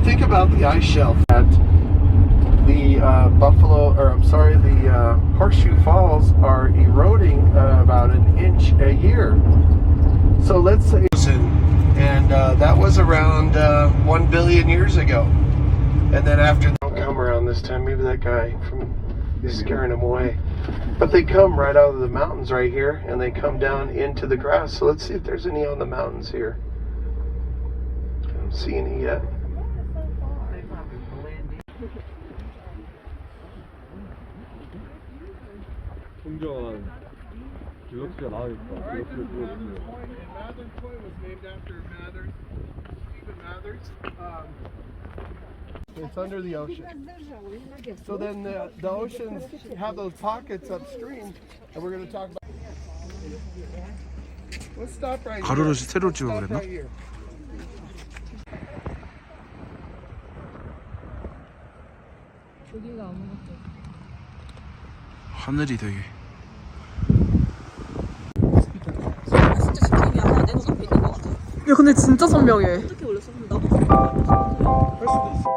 think about the ice shelf at the Horseshoe Falls are eroding about an inch a year. So let's say, and that was around 1 billion years ago. And then after, don't come around this time. Maybe that guy is scaring them away. But they come right out of the mountains right here, and they come down into the grass. So let's see if there's any on the mountains here. I don't see any yet. 공정한 갤럭시가 나와있다. 갤럭시를 보여주세요. It's under the ocean. So then the oceans have those pockets upstream, and we're going to talk about. Let's stop right here. 가로로 세로 찍어 그랬나? Right here. 여기가 아무것도. 하늘이 되게. 진짜 지킴이야. 하나 내 눈 앞에 있는 것 같아. 야 근데 진짜 선명해. 어떻게 올렸어? 나도 할 수도 있어.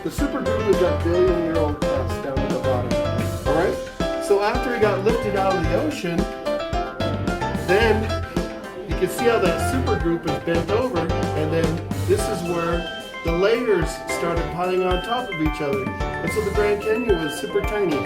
The super glue is that billion-year-old crust down at the bottom. All right. So after it got lifted out of the ocean, then you can see how that super group is bent over, and then this is where the layers started piling on top of each other. And so the Grand Canyon was super tiny.